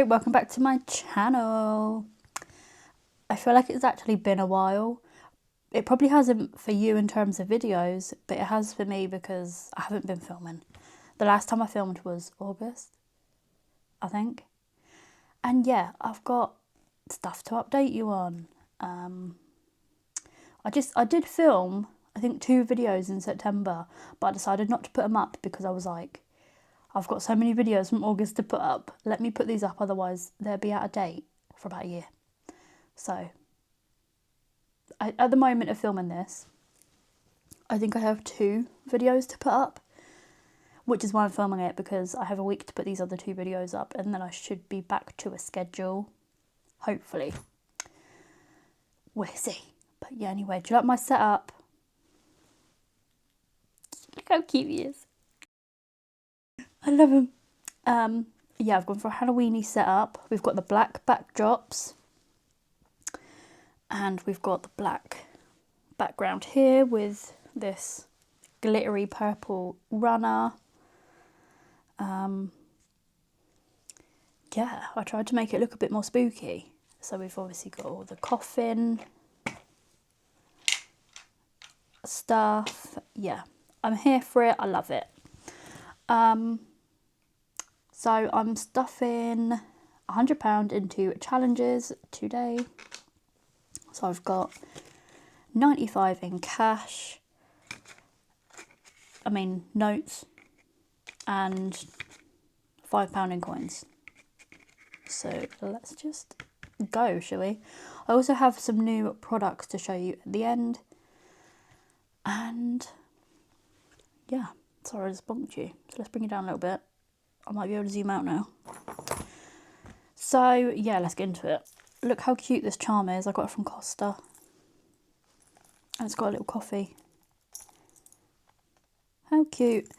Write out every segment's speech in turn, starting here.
Hello, welcome back to my channel. I feel like it's actually been a while. It probably hasn't for you in terms of videos, but it has for me because I haven't been filming. The last time I filmed was August, I think. And yeah, I've got stuff to update you on. I did film, I think 2 videos in September, but I decided not to put them up because I was like, I've got so many videos from August to put up. Let me put these up, otherwise they'll be out of date for about a year. So, at the moment of filming this, I think I have 2 videos to put up, which is why I'm filming it, because I have a week to put these other 2 videos up, and then I should be back to a schedule, hopefully. We'll see. But yeah, anyway, do you like my setup? Look how cute he is. I love him. Yeah, I've gone for a Halloweeny setup. We've got the black backdrops, and we've got the black background here with this glittery purple runner. Yeah, I tried to make it look a bit more spooky. So we've obviously got all the coffin stuff. Yeah, I'm here for it. I love it. So I'm stuffing £100 into challenges today. So I've got 95 in cash, notes, and £5 in coins. So let's just go, shall we? I also have some new products to show you at the end. And yeah, sorry I just bumped you. So let's bring it down a little bit. I might be able to zoom out now. So yeah, let's get into it. Look how cute this charm is. I got it from Costa. And it's got a little coffee. How cute.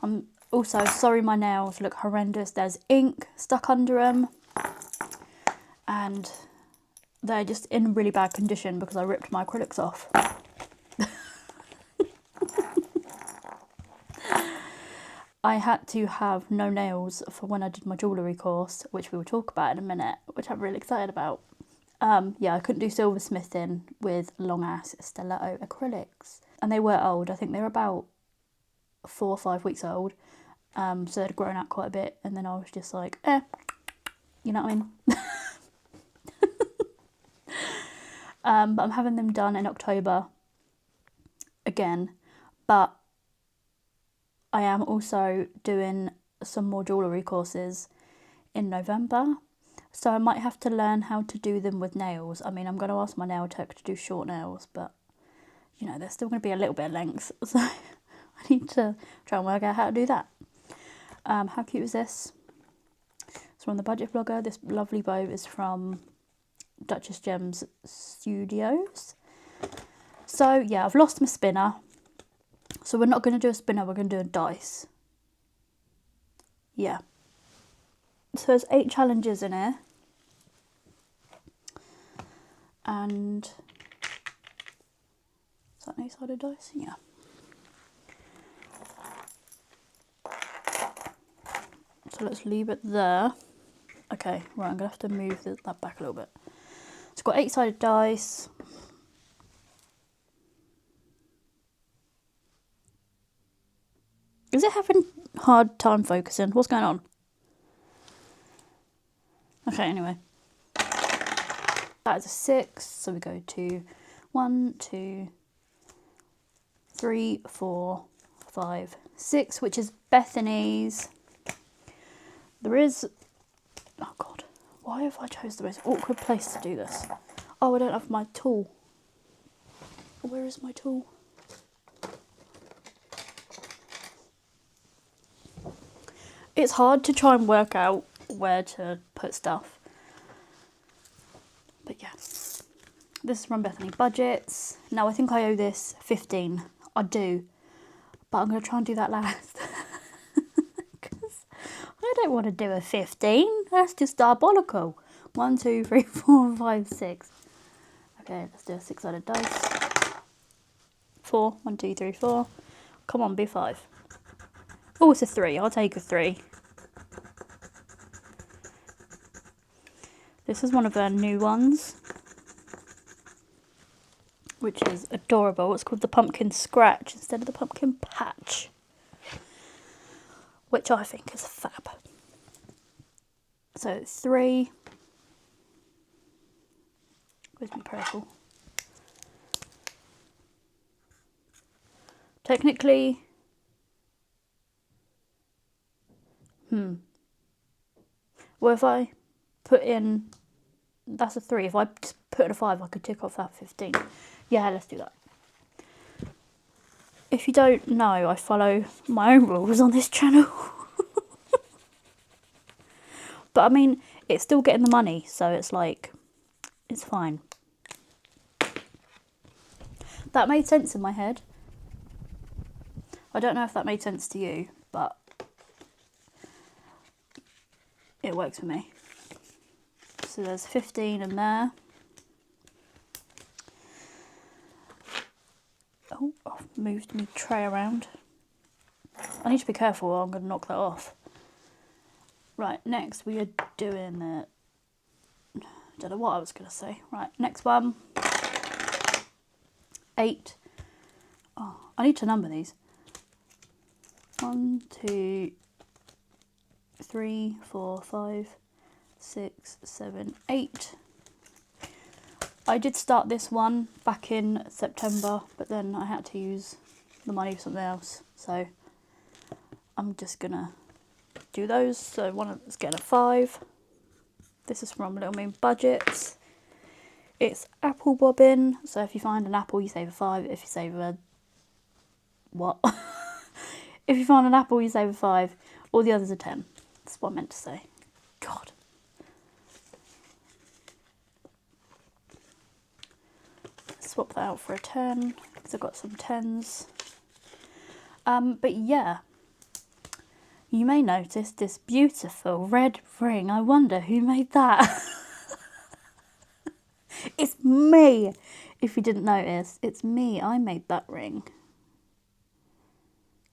I'm also sorry my nails look horrendous. There's ink stuck under them. And they're just in really bad condition because I ripped my acrylics off. I had to have no nails for when I did my jewellery course, which we will talk about in a minute, which I'm really excited about. Yeah, I couldn't do silversmithing with long ass stiletto acrylics. And they were old. I think they were about 4 or 5 weeks old. So they'd grown out quite a bit, and then I was just like, you know what I mean? But I'm having them done in October again. But I am also doing some more jewellery courses in November. So I might have to learn how to do them with nails. I'm going to ask my nail tech to do short nails, but you know, there's still going to be a little bit of length. So I need to try and work out how to do that. How cute is this? It's from the Budget Vlogger. This lovely bow is from Duchess Gems Studios. So yeah, I've lost my spinner. So we're not going to do a spinner, we're going to do a dice. Yeah. So there's 8 challenges in here. And is that an 8-sided dice? Yeah. So let's leave it there. Okay, right, I'm going to have to move that back a little bit. It's got 8-sided dice. Is it having a hard time focusing? What's going on? Okay, anyway. That is a 6, so we go to 1, 2, 3, 4, 5, 6, which is Bethany's. There is... Oh God, why have I chose the most awkward place to do this? Oh, I don't have my tool. Where is my tool? It's hard to try and work out where to put stuff. But yeah, this is from Bethany Budgets. Now I think I owe this 15. I do, but I'm going to try and do that last. Because I don't want to do a 15. That's just diabolical. 1, 2, 3, 4, 5, 6. Okay, let's do a 6-sided dice. 4, 1, 2, 3, 4. Come on, be 5. Oh, it's a 3. I'll take a 3. This is one of her new ones, which is adorable. It's called the Pumpkin Scratch instead of the Pumpkin Patch, which I think is fab. So it's 3. Where's my purple? Technically, well, if I put in, that's a 3. If I put in a 5, I could tick off that 15. Yeah, let's do that. If you don't know, I follow my own rules on this channel. But I mean, it's still getting the money, so it's like, it's fine. That made sense in my head. I don't know if that made sense to you, but it works for me. So there's 15 in there. Oh, I've moved my tray around. I need to be careful or I'm going to knock that off. Right, next we are doing it. Don't know what I was going to say. Right, next one. 8. Oh, I need to number these. 1, 2, 3, 4, 5, 6, 7, 8. I did start this one back in September, but then I had to use the money for something else. So I'm just gonna do those. So one is getting a 5. This is from Little Mean Budgets. It's apple bobbin. So if you find an apple, you save a 5. If you save a what? If you find an apple, you save a 5. All the others are 10. That's what I meant to say. God. Swap that out for a 10 because I've got some 10s. But yeah, you may notice this beautiful red ring. I wonder who made that. It's me. If you didn't notice, it's me. I made that ring.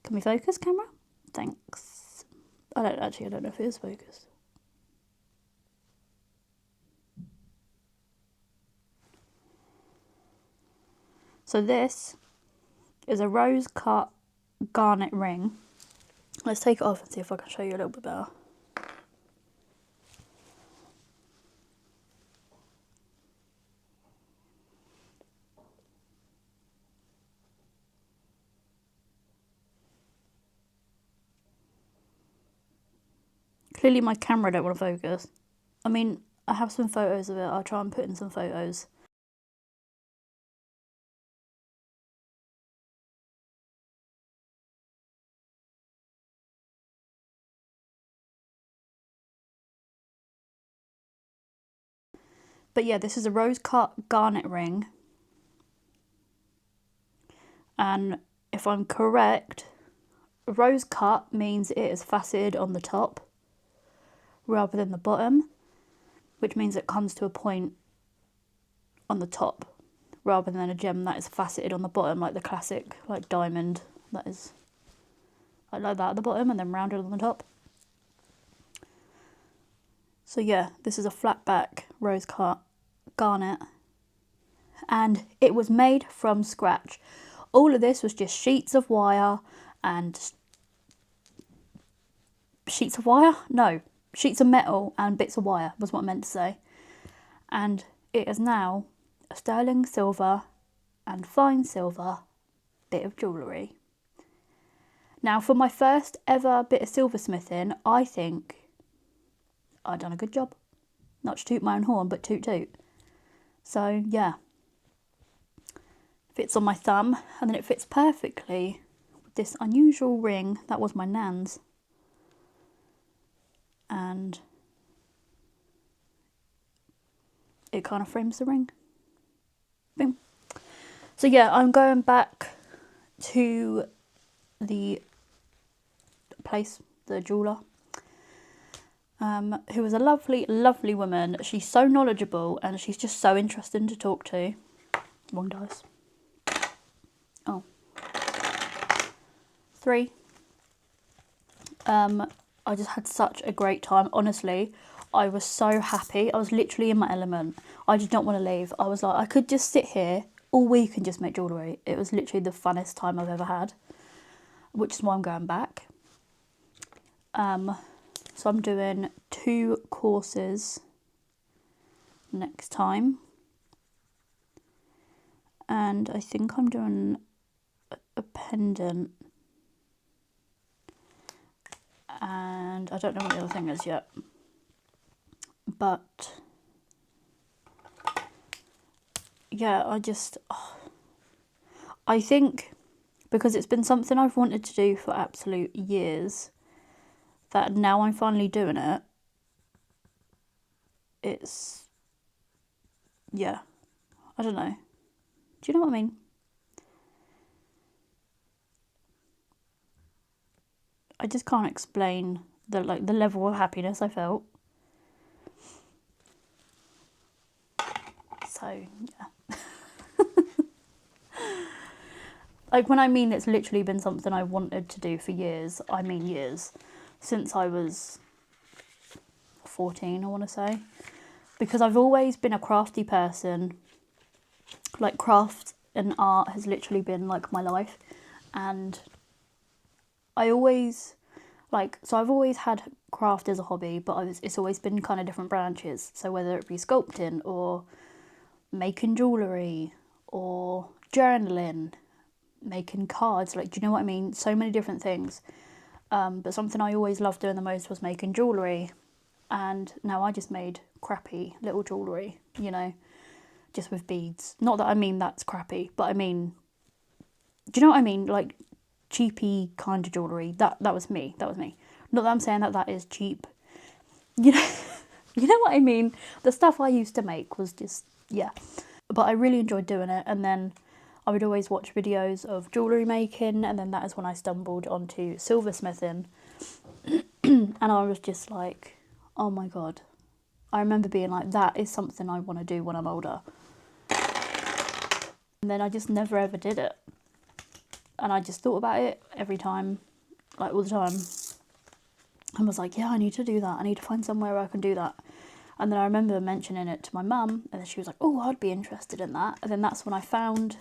Can we focus, camera? Thanks. I don't know if it is focused. So this is a rose cut garnet ring. Let's take it off and see if I can show you a little bit better. Clearly my camera don't want to focus. I mean, I have some photos of it. I'll try and put in some photos. But yeah, this is a rose cut garnet ring. And if I'm correct, rose cut means it is faceted on the top rather than the bottom, which means it comes to a point on the top rather than a gem that is faceted on the bottom, like the classic like diamond that is like that at the bottom and then rounded on the top. So yeah, this is a flat back rose cut garnet and it was made from scratch. All of this was just sheets of wire and sheets of metal and bits of wire was what I meant to say. And it is now a sterling silver and fine silver bit of jewellery. Now for my first ever bit of silversmithing, I think I've done a good job. Not to toot my own horn, but toot toot. So yeah, fits on my thumb and then it fits perfectly with this unusual ring that was my nan's. And it kind of frames the ring. Boom. So yeah, I'm going back to the place, the jeweller, who was a lovely, lovely woman. She's so knowledgeable and she's just so interesting to talk to. Wrong dice. Oh. 3. I just had such a great time. Honestly, I was so happy. I was literally in my element. I did not want to leave. I was like, I could just sit here all week and just make jewellery. It was literally the funnest time I've ever had, which is why I'm going back. So I'm doing 2 courses next time. And I think I'm doing a pendant. And I don't know what the other thing is yet. But yeah, I think because it's been something I've wanted to do for absolute years, that now I'm finally doing it, it's, yeah, I don't know. Do you know what I mean? I just can't explain the level of happiness I felt. So, yeah. Like, when I mean it's literally been something I wanted to do for years, I mean years. Since I was 14, I want to say. Because I've always been a crafty person. Like, craft and art has literally been, like, my life. And I always, so I've always had craft as a hobby, but it's always been kind of different branches. So whether it be sculpting or making jewellery or journaling, making cards, like, do you know what I mean? So many different things. But something I always loved doing the most was making jewellery. And now I just made crappy little jewellery, you know, just with beads. Not that I mean that's crappy, but I mean, do you know what I mean? Like, cheapy kind of jewellery. That was me. That was me. Not that I'm saying that is cheap. You know, you know what I mean? The stuff I used to make was just, yeah. But I really enjoyed doing it. And then I would always watch videos of jewellery making, and then that is when I stumbled onto silversmithing. And I was just like, oh my God. I remember being like, that is something I want to do when I'm older. And then I just never ever did it. And I just thought about it every time, like all the time. And was like, yeah, I need to do that. I need to find somewhere where I can do that. And then I remember mentioning it to my mum, and then she was like, oh, I'd be interested in that. And then that's when I found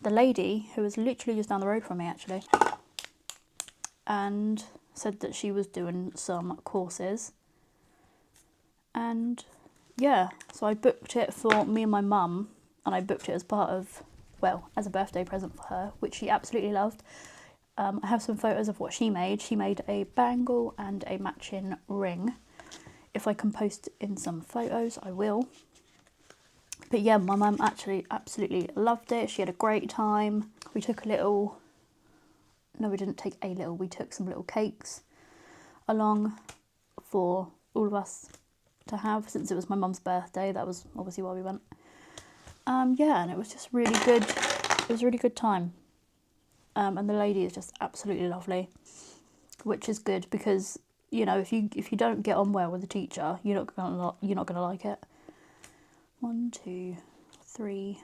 the lady who was literally just down the road from me, actually, and said that she was doing some courses. And yeah, so I booked it for me and my mum, and I booked it as part of, well, as a birthday present for her, which she absolutely loved. I have some photos of what she made. She made a bangle and a matching ring. If I can post in some photos, I will. But yeah, my mum actually absolutely loved it. She had a great time. We took no, we didn't take a little, we took some little cakes along for all of us to have, since it was my mum's birthday. That was obviously why we went. Yeah, and it was just really good. It was a really good time. And the lady is just absolutely lovely, which is good because, you know, if you don't get on well with the teacher, you're not gonna like it. 1, 2, 3,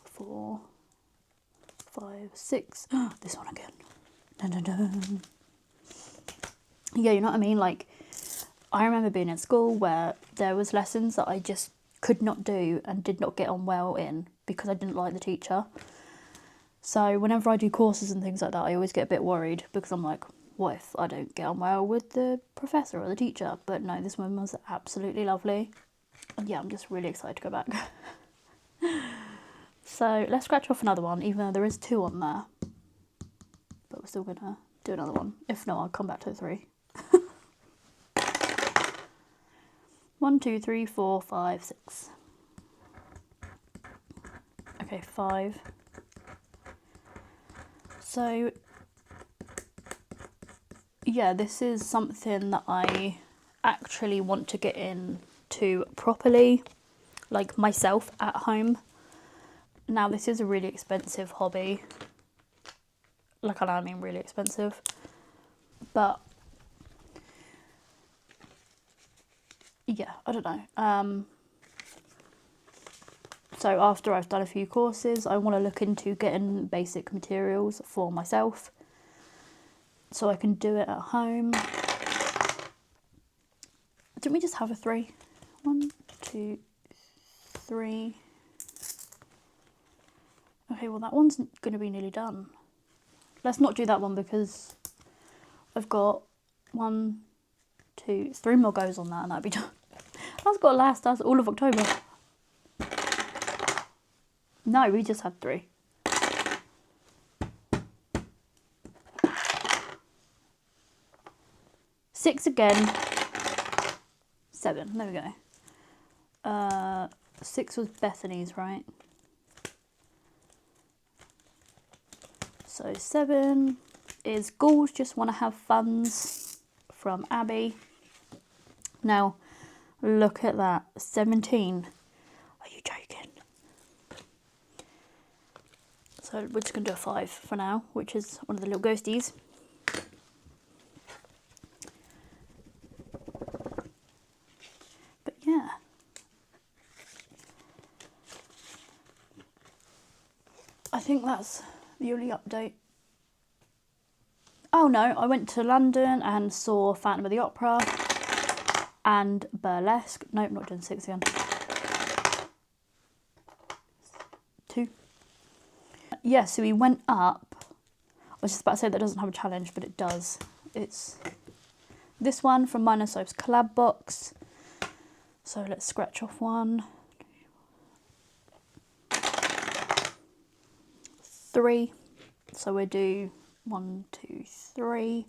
4, 5, 6. This one again. Dun, dun, dun. Yeah, you know what I mean? Like, I remember being in school where there was lessons that I just could not do and did not get on well in because I didn't like the teacher. So whenever I do courses and things like that, I always get a bit worried because I'm like, what if I don't get on well with the professor or the teacher? But no, this one was absolutely lovely. And yeah, I'm just really excited to go back. So let's scratch off another one, even though there is 2 on there. But we're still gonna do another one. If not, I'll come back to 3. 1, 2, 3, 4, 5, 6. Okay, 5. So yeah, this is something that I actually want to get into properly, like myself at home. Now, this is a really expensive hobby. Like, I mean really expensive. But yeah, I don't know. So after I've done a few courses, I want to look into getting basic materials for myself so I can do it at home. Didn't we just have a 3? 1, 2, 3. Okay, well that one's going to be nearly done. Let's not do that one because I've got 1, 2, 3 more goes on that and that'll be done. That's got to last us all of October. No, we just had 3. Six again. 7. There we go. 6 was Bethany's, right? So 7 is Ghouls Just Want to Have Funs from Abby. Now, look at that. 17. Are you joking? So we're just going to do a 5 for now, which is one of the little ghosties. But yeah. I think that's the only update. Oh no, I went to London and saw Phantom of the Opera and Burlesque. Nope, not doing 6 again. 2. Yeah, so we went up. I was just about to say that doesn't have a challenge, but it does. It's this one from Minor Soph's collab box. So let's scratch off 1, 3. So we'll do 1, 2, 3.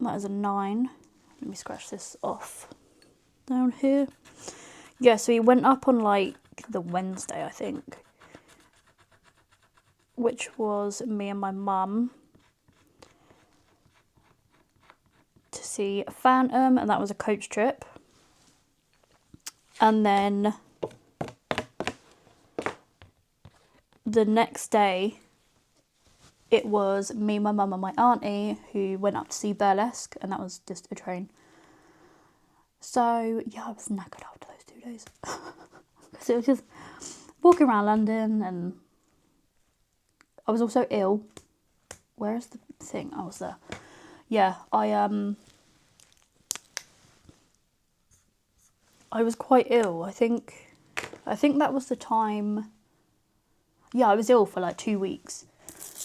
That is a 9. Let me scratch this off down here. Yeah, so we went up on like the Wednesday, I think, which was me and my mum to see Phantom, and that was a coach trip. And then the next day, it was me, my mum and my auntie who went up to see Burlesque, and that was just a train. So yeah, I was knackered after those 2 days. Because it was just walking around London, and I was also ill. Where is the thing? I was there. Yeah, I was quite ill. I think that was the time. Yeah, I was ill for like 2 weeks,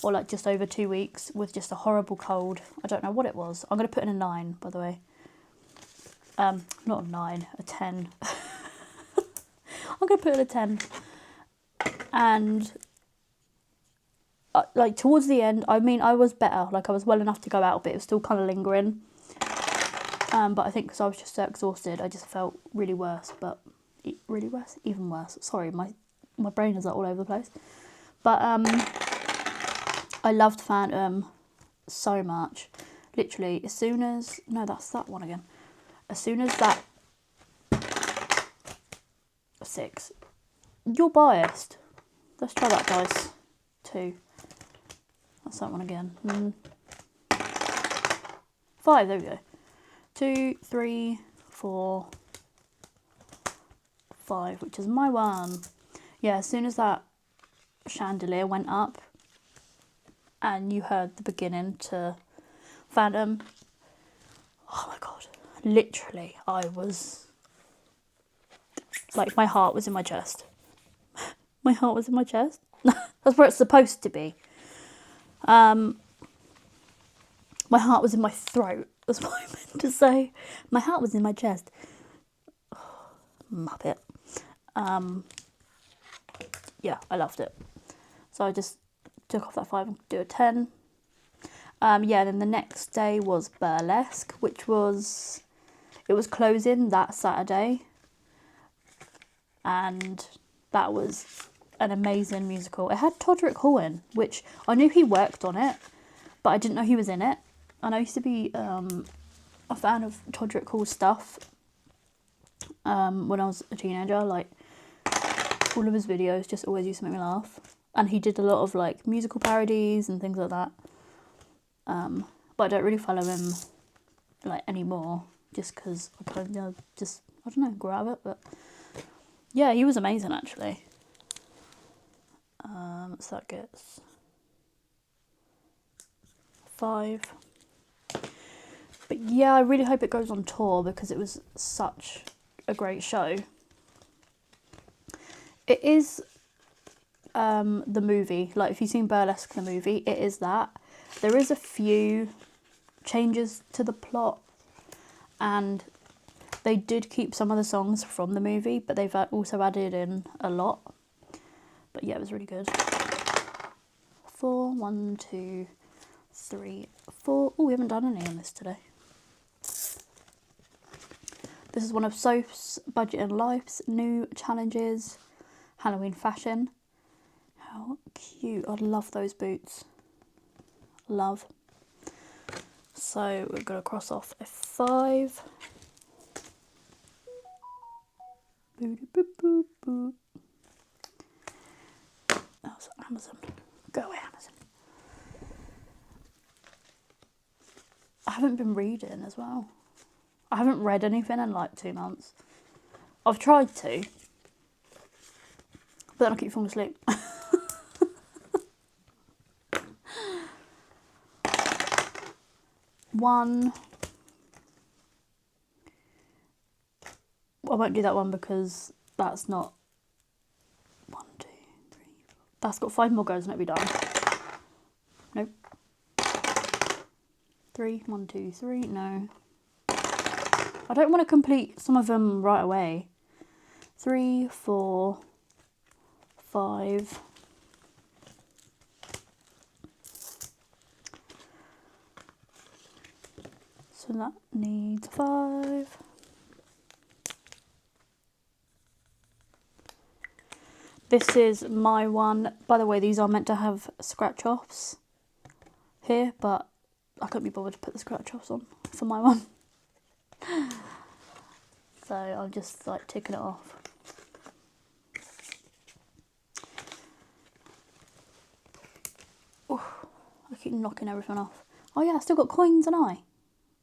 or like just over 2 weeks, with just a horrible cold. I don't know what it was. I'm gonna put in a 9, by the way. Not a 9, a 10. I'm gonna put in a 10. And like towards the end, I mean, I was better. Like I was well enough to go out, but it was still kind of lingering. But I think because I was just so exhausted, I just felt really worse. But really worse, even worse. Sorry, my brain is like all over the place. But I loved Phantom so much. Literally, as soon as that's that one again. As soon as that 6, you're biased. Let's try that, guys. 2. That's that one again. 5. There we go. 2, 3, 4, 5, which is my one. Yeah, as soon as that chandelier went up and you heard the beginning to Phantom, oh my god, literally, I was like, my heart was in my chest. My heart was in my chest. That's where it's supposed to be. My heart was in my throat. That's what I meant to say. My heart was in my chest. Oh, Muppet. Yeah, I loved it. So I just took off that 5 and do a 10. Yeah, then the next day was Burlesque, which was, it was closing that Saturday. And that was an amazing musical. It had Todrick Hall in, which I knew he worked on it, but I didn't know he was in it. And I used to be a fan of Todrick Hall's stuff when I was a teenager. Like, all of his videos just always used to make me laugh. And he did a lot of like musical parodies and things like that. But I don't really follow him like anymore, just because I kind of just, I don't know, grew out of it. But yeah, he was amazing actually. So that gets 5. But yeah, I really hope it goes on tour because it was such a great show. It is the movie, like if you've seen Burlesque the movie, it is that. There is a few changes to the plot, and they did keep some of the songs from the movie, but they've also added in a lot. But yeah, it was really good. 4, 1, 2, 3, 4. Oh, we haven't done any on this today. This is one of Soph's Budget and Life's new challenges, Halloween fashion. How cute. I love those boots. Love. So we're going to cross off a 5. Boop, boop, boop. That's Amazon. Go away, Amazon. I haven't been reading as well. I haven't read anything in like 2 months. I've tried to, but then I keep falling asleep. One. I won't do that one because that's not 1, 2, 3, 4. That's got 5 more goes and it'll be done. Nope. 3, 1, 2, 3. No. I don't want to complete some of them right away. 3, 4, 5. So that needs 5. This is my one. By the way, these are meant to have scratch offs here, but I couldn't be bothered to put the scratch offs on for my one. So I'm just like ticking it off. Ooh, I keep knocking everything off. Oh yeah, I still got coins and I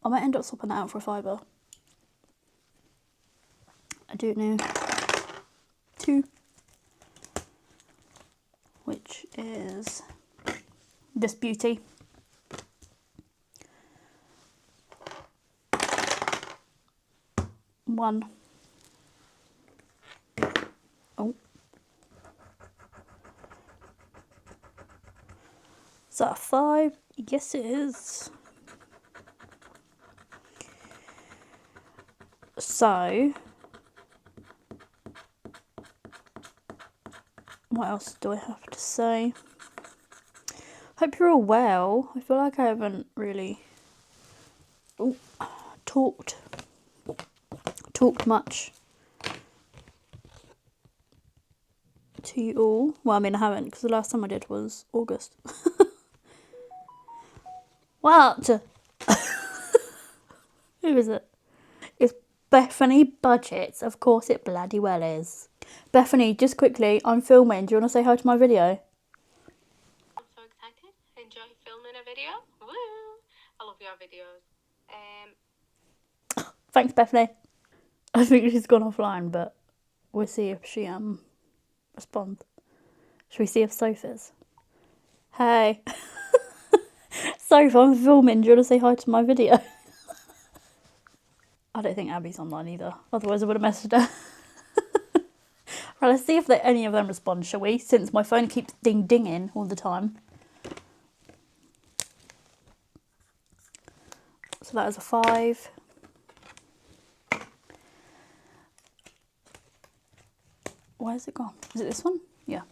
might end up swapping that out for a £5. I do know 2, which is this beauty. 1. Oh. Is that a 5? Yes, it is. So, what else do I have to say? Hope you're all well. I feel like I haven't really talked much to you all. Well, I mean, I haven't, because the last time I did was August. What? Who is it? It's Bethany Budgets. Of course it bloody well is. Bethany, just quickly, I'm filming. Do you want to say hi to my video? I'm so excited. Enjoy filming a video. Woo! I love your videos. Thanks, Bethany. I think she's gone offline, but we'll see if she responds. Should we see if Soph is? Hey. Soph, I'm filming. Do you want to say hi to my video? I don't think Abby's online either. Otherwise I would have messaged her. Right, let's see if any of them respond, shall we? Since my phone keeps ding-dinging all the time. So that is a 5. Where's it gone? Is it this one? Yeah.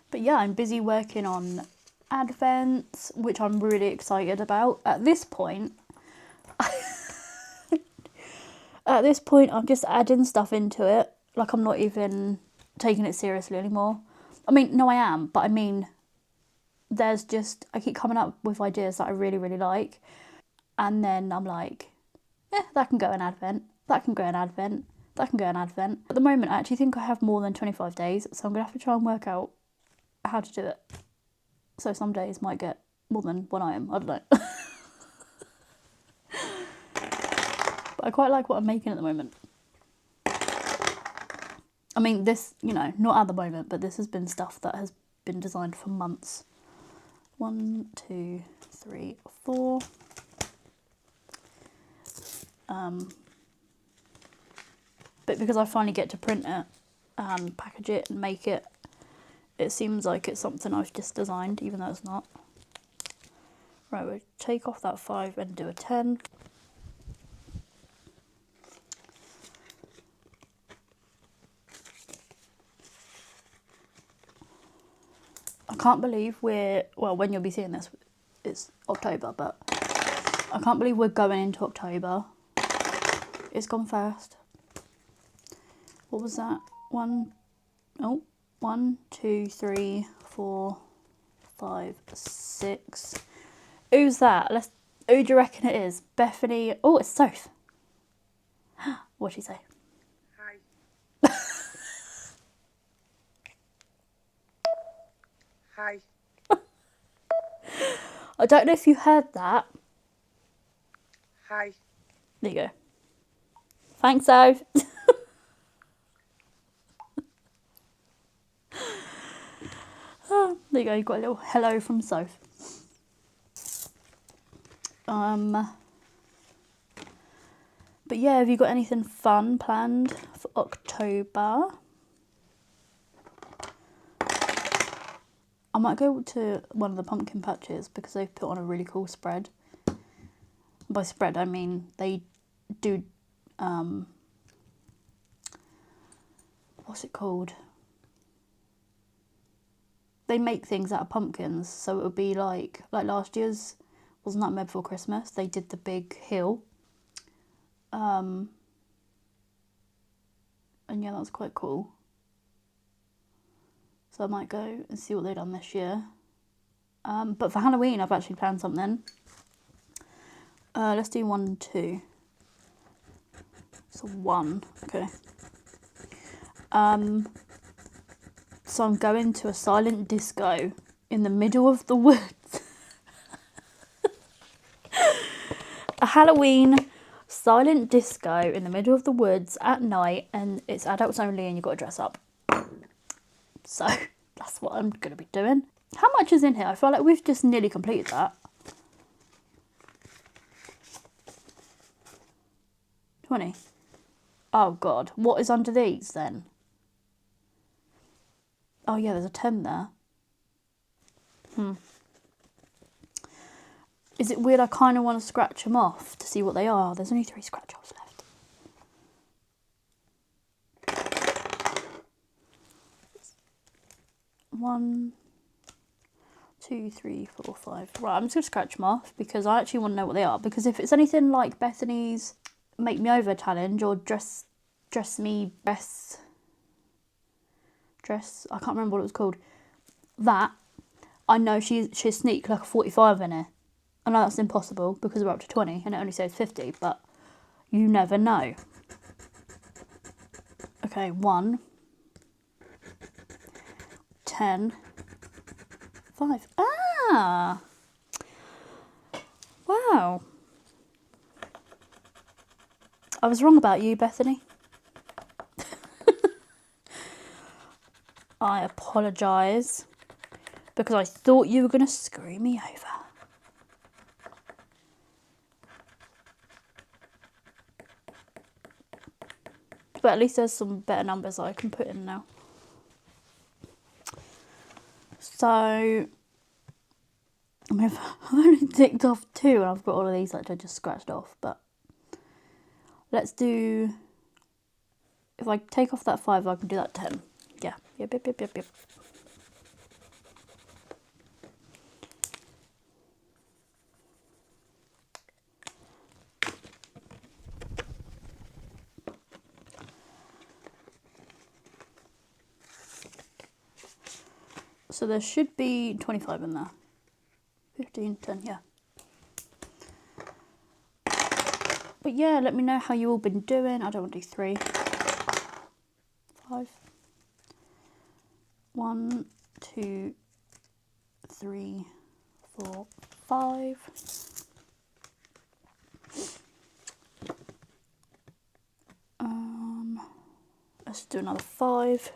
But yeah, I'm busy working on advents, which I'm really excited about. At this point, I'm just adding stuff into it. Like, I'm not even taking it seriously anymore. I mean, no, I am, but I mean, I keep coming up with ideas that I really, really like. And then I'm like, that can go in advent. That can go in advent. That can go in advent. At the moment, I actually think I have more than 25 days, so I'm going to have to try and work out how to do it. So some days might get more than one item. I don't know. But I quite like what I'm making at the moment. I mean, this, not at the moment, but this has been stuff that has been designed for months. 1, 2, 3, 4. But because I finally get to print it and package it and make it, it seems like it's something I've just designed, even though it's not. Right, we'll take off that 5 and do a 10. I can't believe we're, well, when you'll be seeing this, it's October, but I can't believe we're going into October. It's gone fast. What was that? 1, 2, 3, 4, 5, 6. Who's that? Who do you reckon it is? Bethany. Oh, it's Soph. What'd she say? Hi. Hi. I don't know if you heard that. Hi. There you go. Thanks, Soph. Oh, there you go. You've got a little hello from Soph. But yeah, have you got anything fun planned for October? I might go to one of the pumpkin patches because they've put on a really cool spread. By spread, I mean they do, what's it called? They make things out of pumpkins, so it would be like last year's was Nightmare Before Christmas. They did the big hill. And yeah, that was quite cool. So I might go and see what they've done this year. But for Halloween, I've actually planned something. Let's do 1, 2. So 1, okay. So I'm going to a silent disco in the middle of the woods. A Halloween silent disco in the middle of the woods at night, and it's adults only and you've got to dress up. So that's what I'm going to be doing. How much is in here? I feel like we've just nearly completed that. 20. Oh God, what is under these then? Oh yeah, there's a 10 there. Is it weird I kind of want to scratch them off to see what they are? There's only 3 scratch offs left. One, 2, 3, 4, 5. Right, I'm just going to scratch them off because I actually want to know what they are. Because if it's anything like Bethany's Make Me Over challenge or dress me best... I can't remember what it was called. That, I know she'd sneak like a 45 in here. I know that's impossible because we're up to 20 and it only says 50, but you never know. Okay, 1, 10, 5. Ah! Wow. I was wrong about you, Bethany. I apologise because I thought you were going to screw me over. But at least there's some better numbers I can put in now. So, I mean, I've only ticked off 2 and I've got all of these that I just scratched off. But let's do, if I take off that 5, I can do that 10. Yeah, yep. So there should be 25 in there. 15, 10, yeah. But yeah, let me know how you all been doing. I don't want to do 3. 5. 1, 2, 3, 4, 5. Let's do another 5.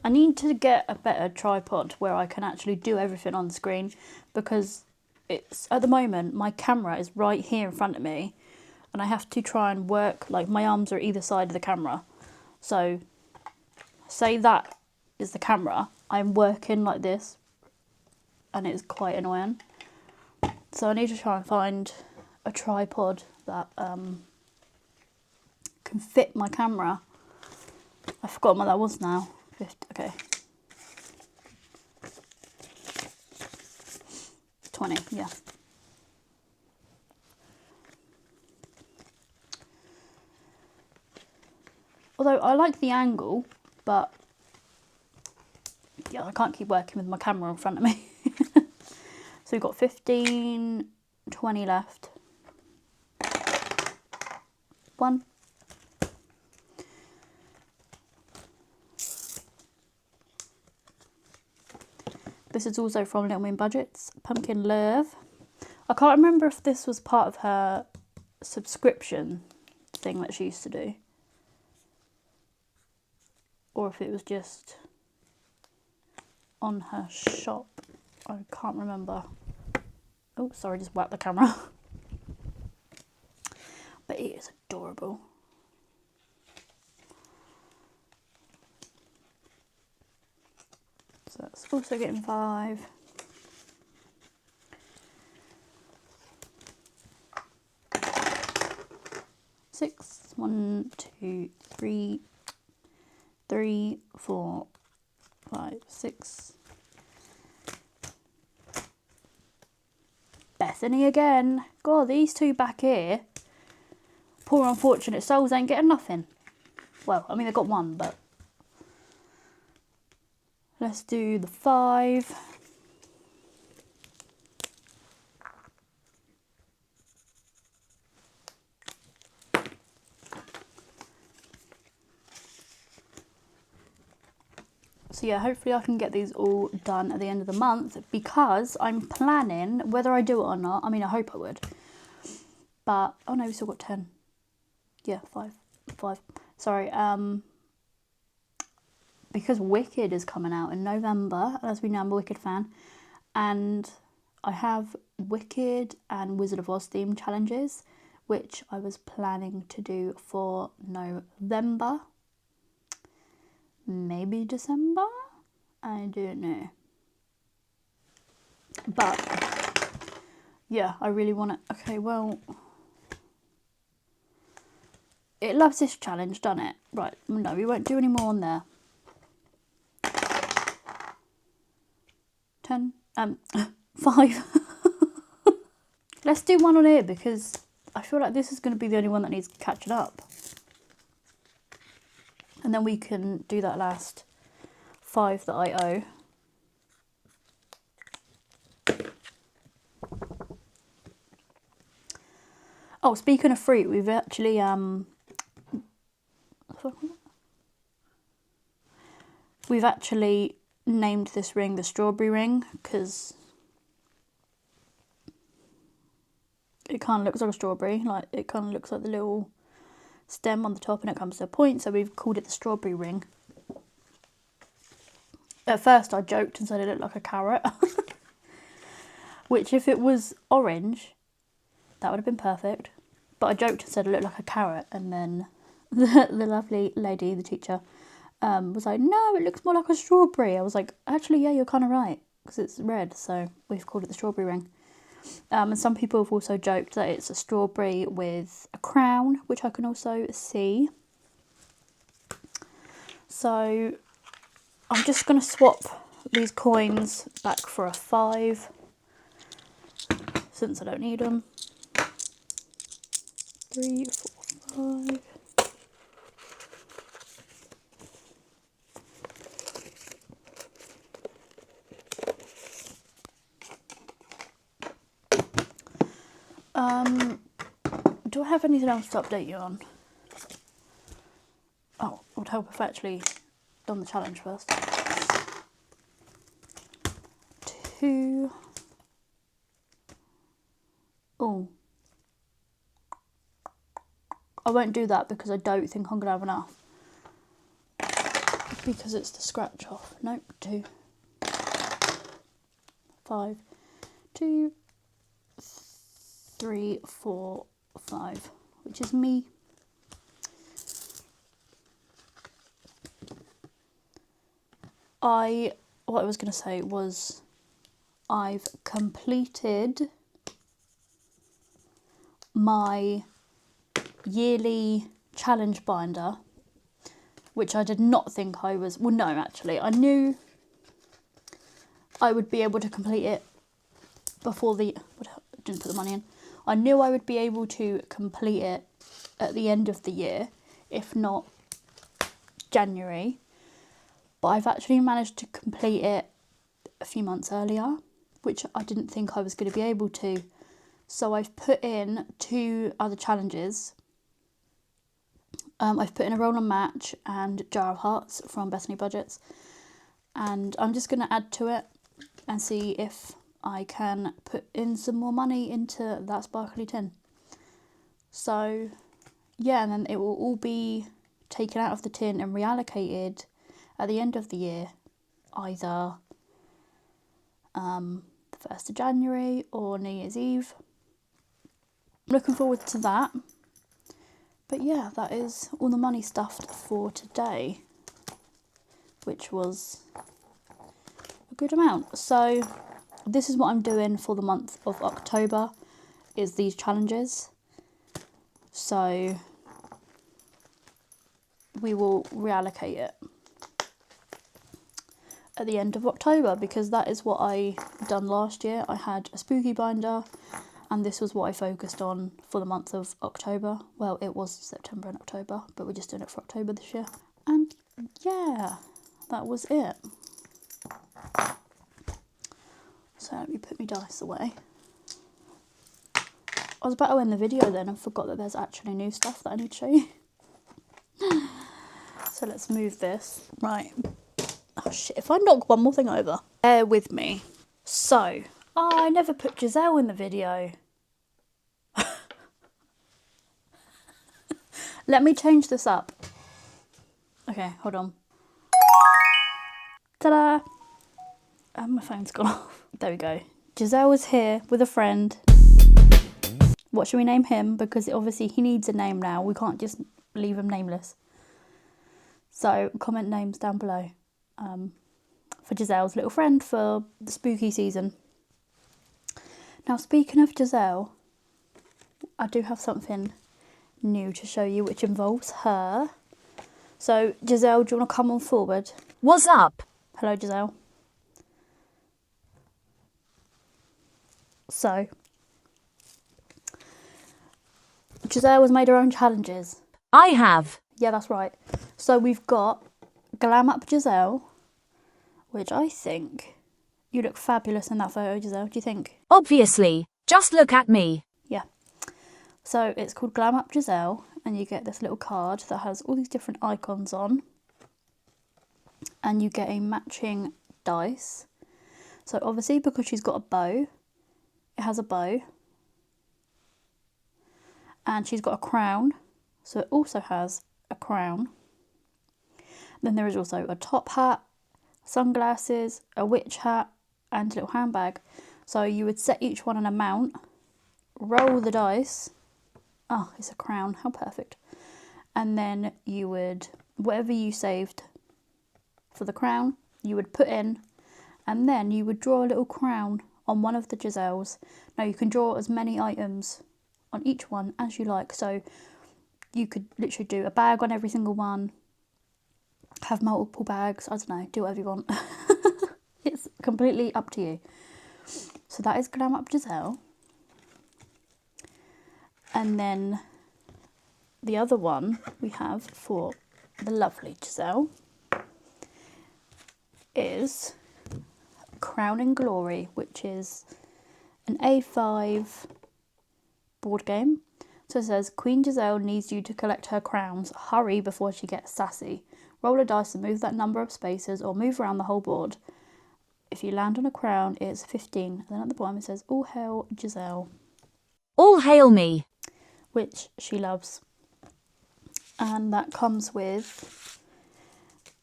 I need to get a better tripod where I can actually do everything on the screen, because it's, at the moment, my camera is right here in front of me and I have to try and work, like my arms are either side of the camera. So say that is the camera, I'm working like this and it's quite annoying. So I need to try and find a tripod that can fit my camera. I've forgotten what that was now. 50, okay. 20, yeah. Although I like the angle, but yeah, I can't keep working with my camera in front of me. So we've got 15, 20 left. 1. This is also from Little Moon Budgets, Pumpkin Love. I can't remember if this was part of her subscription thing that she used to do, or if it was just on her shop. I can't remember. Oh, sorry, just whacked the camera. But it is adorable. So that's also getting 5. Six. 1, 2, 3, 3, 4, 5, 6. Bethany again. God, these two back here, poor unfortunate souls, ain't getting nothing. Well, I mean, they got 1, but let's do the 5. So yeah, hopefully I can get these all done at the end of the month, because I'm planning, whether I do it or not, I mean, I hope I would, but, oh no, we still got 10. Yeah, 5. Sorry, because Wicked is coming out in November, as we know, I'm a Wicked fan, and I have Wicked and Wizard of Oz themed challenges, which I was planning to do for November. Maybe December? I don't know. But, yeah, I really want to... Okay, well... It loves this challenge, doesn't it? Right, no, we won't do any more on there. 10, 5. Let's do one on here, because I feel like this is going to be the only one that needs catching up. And then we can do that last 5 that I owe. Oh, speaking of fruit, we've actually named this ring the strawberry ring, because it kind of looks like a strawberry. Like, it kind of looks like the little stem on the top and it comes to a point, so we've called it the strawberry ring. At first I joked and said it looked like a carrot. Which, if it was orange, that would have been perfect. But I joked and said it looked like a carrot, and then the lovely lady, the teacher, was like, no, it looks more like a strawberry. I was like, actually, yeah, you're kind of right, because it's red, so we've called it the strawberry ring. And some people have also joked that it's a strawberry with a crown, which I can also see. So I'm just going to swap these coins back for a 5, since I don't need them. 3, 4, 5. Do I have anything else to update you on? Oh, it would help if I actually done the challenge first. 2. Oh. I won't do that because I don't think I'm going to have enough. because it's the scratch off. Nope, 2, 5, 2, 3, 4, 5, which is me. What I was going to say was I've completed my yearly challenge binder, which I did not think I was, well no actually, I knew I would be able to complete it before I didn't put the money in. I knew I would be able to complete it at the end of the year, if not January, but I've actually managed to complete it a few months earlier, which I didn't think I was going to be able to. So I've put in 2 other challenges. I've put in a roll and match and jar of hearts from Bethany Budgets, and I'm just going to add to it and see if I can put in some more money into that sparkly tin. So yeah, and then it will all be taken out of the tin and reallocated at the end of the year, either the 1st of January or New Year's Eve. I'm looking forward to that. But yeah, that is all the money stuffed for today, which was a good amount. So this is what I'm doing for the month of October, is these challenges. So we will reallocate it at the end of October, because that is what I done last year. I had a spooky binder, and this was what I focused on for the month of October. Well, it was September and October, but we're just doing it for October this year. And yeah, that was it. So let me put my dice away. I was about to end the video then and forgot that there's actually new stuff that I need to show you. So let's move this. Right. Oh shit, if I knock one more thing over. Bear with me. So, I never put Giselle in the video. Let me change this up. Okay, hold on. Ta-da! And my phone's gone off. There we go. Giselle was here with a friend. What should we name him? Because obviously he needs a name now. We can't just leave him nameless. So comment names down below for Giselle's little friend for the spooky season. Now, speaking of Giselle, I do have something new to show you which involves her. So Giselle, do you want to come on forward? What's up? Hello, Giselle. So Giselle has made her own challenges. I have. Yeah, that's right. So we've got Glam Up Giselle, which I think you look fabulous in that photo, Giselle. Do you think? Obviously. Just look at me. Yeah. So it's called Glam Up Giselle, and you get this little card that has all these different icons on, and you get a matching dice. So obviously, because she's got a bow, it has a bow, and she's got a crown, so it also has a crown. Then there is also a top hat, sunglasses, a witch hat, and a little handbag. So you would set each one an amount, roll the dice. Oh, it's a crown, how perfect. And then you would, whatever you saved for the crown, you would put in, and then you would draw a little crown on one of the Giselles. Now you can draw as many items on each one as you like. So you could literally do a bag on every single one, have multiple bags, I don't know, do whatever you want. It's completely up to you. So that is Glam Up Giselle. And then the other one we have for the lovely Giselle is Crown and Glory, which is an A5 board game. So it says, Queen Giselle needs you to collect her crowns. Hurry before she gets sassy. Roll a dice and move that number of spaces or move around the whole board. If you land on a crown, it's 15. And then at the bottom it says, All hail Giselle. All hail me. Which she loves. And that comes with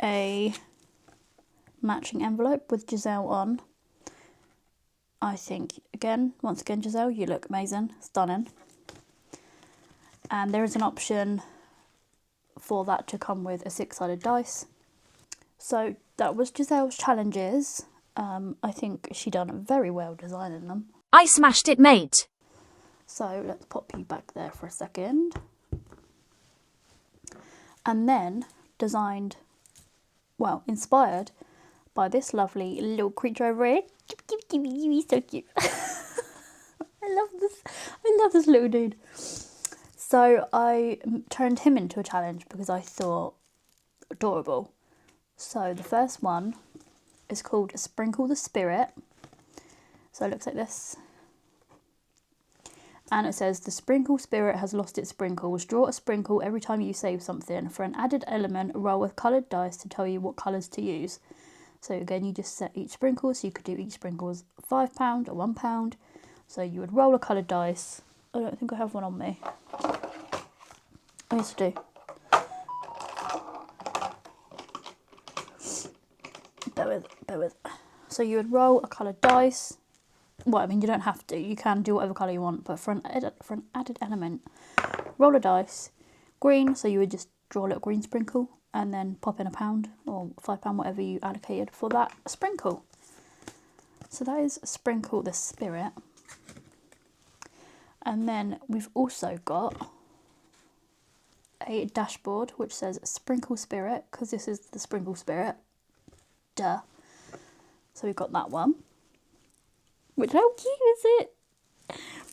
a matching envelope with Giselle on. I think, once again, Giselle, you look amazing, stunning. And there is an option for that to come with a 6-sided dice. So that was Giselle's challenges. I think she done very well designing them. I smashed it, mate. So let's pop you back there for a second. And then inspired by this lovely little creature over here. He's so cute. I love this little dude. So I turned him into a challenge because I thought adorable. So the first one is called Sprinkle the Spirit. So it looks like this. And it says, the sprinkle spirit has lost its sprinkles. Draw a sprinkle every time you save something. For an added element, roll with coloured dice to tell you what colours to use. So again, you just set each sprinkle. So you could do each sprinkle as £5 or £1. So you would roll a coloured dice. I don't think I have one on me. I used to do. Bear with. So you would roll a coloured dice. Well, I mean, you don't have to. You can do whatever colour you want, but for an added element, roll a dice. Green, so you would just draw a little green sprinkle and then pop in £1 or £5, whatever you allocated for that sprinkle. So that is Sprinkle the Spirit. And then we've also got a dashboard which says Sprinkle Spirit, because this is the Sprinkle Spirit. Duh. So we've got that one. Which, how cute is it?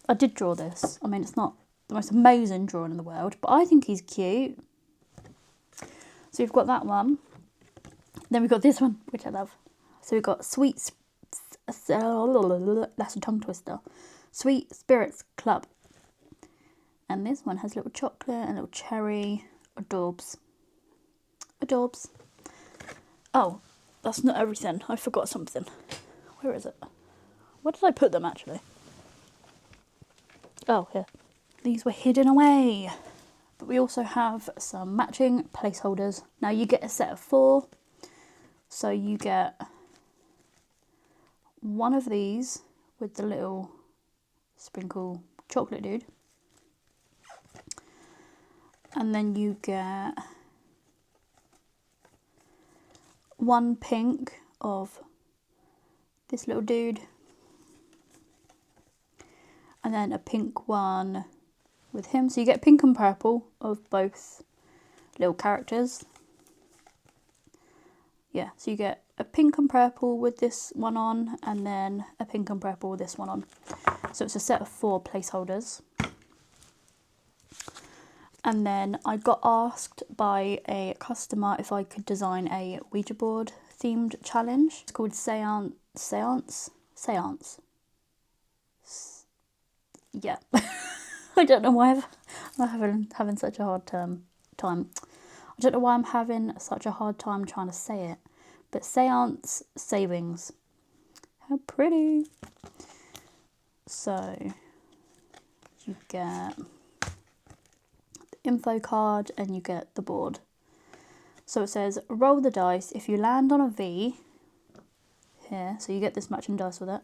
I did draw this. I mean, it's not the most amazing drawing in the world, but I think he's cute. So we've got that one. Then we've got this one, which I love. So we've got that's a tongue twister. Sweet Spirits Club. And this one has a little chocolate and a little cherry. Adorbs. Oh, that's not everything. I forgot something. Where is it? Where did I put them, actually? Oh, here. These were hidden away. But we also have some matching placeholders. Now you get a set of 4. So you get one of these with the little sprinkle chocolate dude. And then you get one pink of this little dude. And then a pink one with him. So you get pink and purple of both little characters. Yeah, so you get a pink and purple with this one on, and then a pink and purple with this one on. So it's a set of 4 placeholders. And then I got asked by a customer if I could design a Ouija board themed challenge. It's called Seance. Yeah, I don't know why I'm having such a hard time. I don't know why I'm having such a hard time trying to say it, but Seance Savings. How pretty. So you get the info card and you get the board. So it says, roll the dice. If you land on a V, here, so you get this matching dice with it.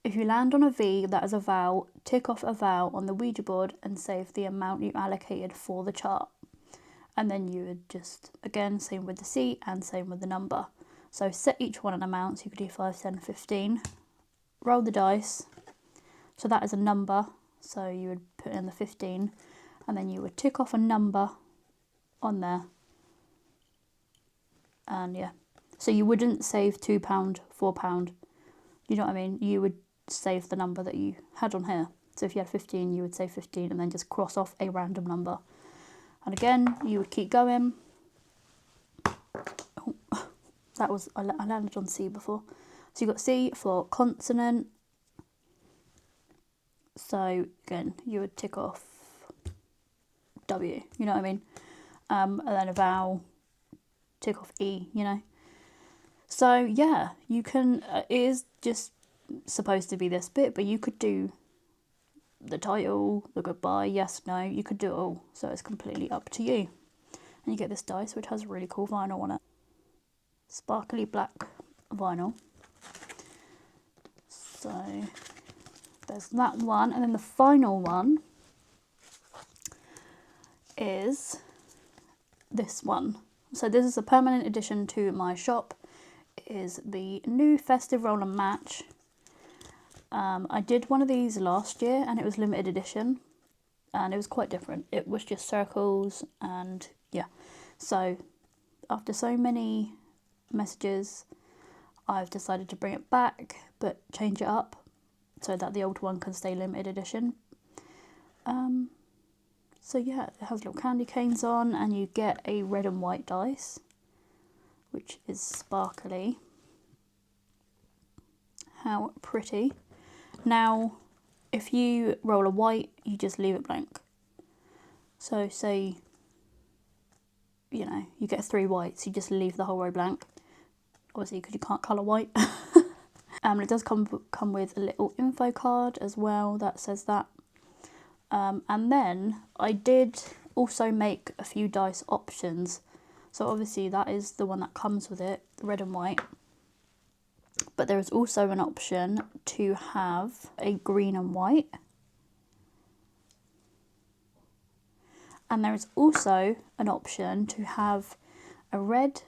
If you land on a V that is a vowel, tick off a vowel on the Ouija board and save the amount you allocated for the chart. And then you would just, again, same with the C and same with the number. So set each one an amount, so you could do 5, 10, 15. Roll the dice. So that is a number, so you would put in the 15. And then you would tick off a number on there. And yeah, so you wouldn't save £2, £4. You know what I mean? You would save the number that you had on here. So if you had 15, you would say 15 and then just cross off a random number. And again, you would keep going. Oh, I landed on C before. So you got C for consonant. So again, you would tick off W, you know what I mean? And then a vowel, tick off E, you know? So yeah, you can, it is just supposed to be this bit, but you could do the title, the goodbye, yes, no, you could do it all. So it's completely up to you. And you get this dice, which has a really cool vinyl on it. sparkly black vinyl. So there's that one, and then the final one is this one. So this is a permanent addition to my shop. It is the new festive roll and match. I did one of these last year and it was limited edition and it was quite different. It was just circles and yeah. So after so many messages, I've decided to bring it back but change it up so that the old one can stay limited edition. So yeah, it has little candy canes on and you get a red and white dice, which is sparkly. How pretty. Now, if you roll a white, you just leave it blank. So say, you know, you get 3 whites, you just leave the whole row blank. Obviously, because you can't colour white. It does come with a little info card as well that says that. And then I did also make a few dice options. So obviously that is the one that comes with it, red and white. But there is also an option to have a green and white. And there is also an option to have a red,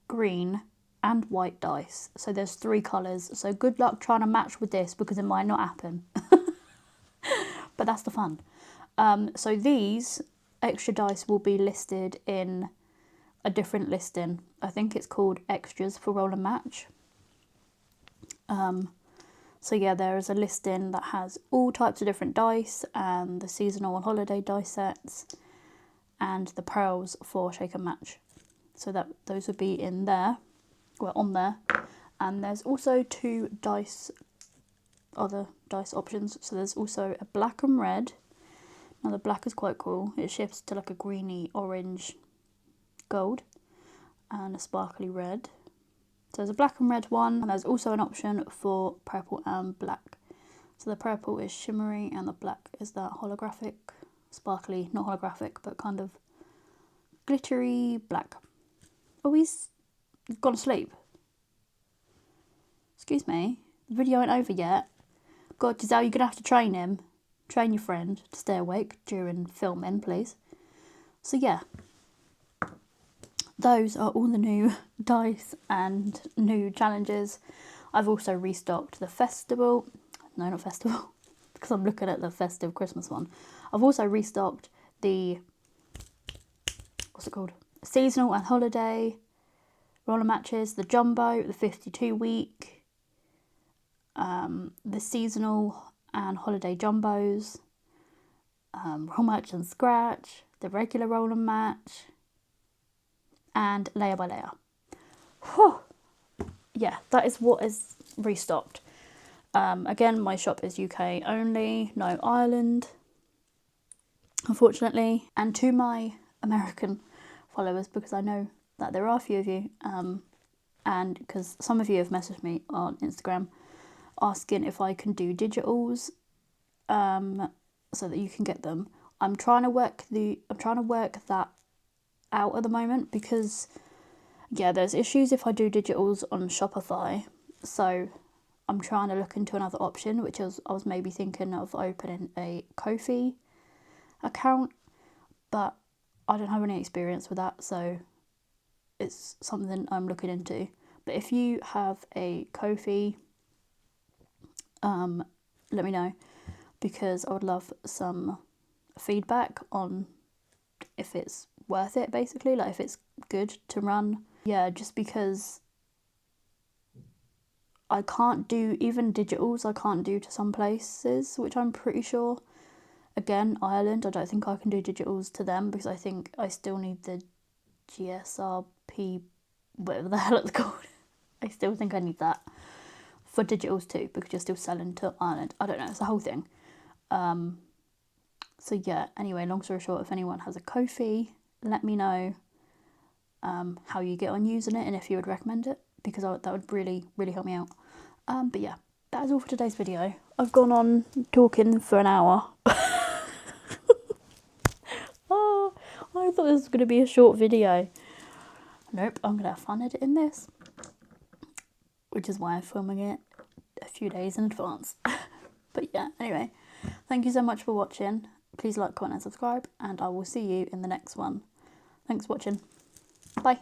green and white dice. So there's 3 colours. So good luck trying to match with this because it might not happen. But that's the fun. So these extra dice will be listed in a different listing. I think it's called Extras for Roll and Match. So yeah, there is a listing that has all types of different dice and the seasonal and holiday dice sets and the pearls for Shake and Match. So that those would be in there, well on there. And there's also 2 other dice options. So there's also a black and red. Now the black is quite cool. It shifts to like a greeny orange gold and a sparkly red. So there's a black and red one, and there's also an option for purple and black. So the purple is shimmery and the black is that holographic, sparkly, not holographic, but kind of glittery black. Oh, he's gone to sleep. Excuse me, the video ain't over yet. God, Giselle, you're gonna have to train him. Train your friend to stay awake during filming, please. So yeah. Those are all the new dice and new challenges. I've also restocked the festival. No, not festival, because I'm looking at the festive Christmas one. I've also restocked the, what's it called? Seasonal and holiday roller matches, the jumbo, the 52-week, the seasonal and holiday jumbos, roll match and scratch, the regular roll and match, and layer by layer. Whew. Yeah, that is what is restocked. Again, my shop is UK only, no Ireland, unfortunately. And to my American followers, because I know that there are a few of you, and because some of you have messaged me on Instagram asking if I can do digitals, so that you can get them. I'm trying to work that out at the moment because yeah, there's issues if I do digitals on Shopify, so I'm trying to look into another option, which is I was maybe thinking of opening a Ko-fi account, but I don't have any experience with that, so it's something I'm looking into. But if you have a Ko-fi, let me know, because I would love some feedback on if it's worth it, basically, like if it's good to run. Yeah, just because I can't do even digitals, I can't do to some places, which I'm pretty sure. Again, Ireland, I don't think I can do digitals to them because I think I still need the GSRP, whatever the hell it's called. I still think I need that for digitals too, because you're still selling to Ireland. I don't know, it's the whole thing. So yeah, anyway, long story short, if anyone has a Ko-fi, let me know how you get on using it and if you would recommend it, because that would really, really help me out. But yeah, that is all for today's video. I've gone on talking for an hour. Oh, I thought this was going to be a short video. Nope, I'm going to have fun editing this. which is why I'm filming it a few days in advance. But yeah, anyway, thank you so much for watching. Please like, comment and subscribe, and I will see you in the next one. Thanks for watching. Bye.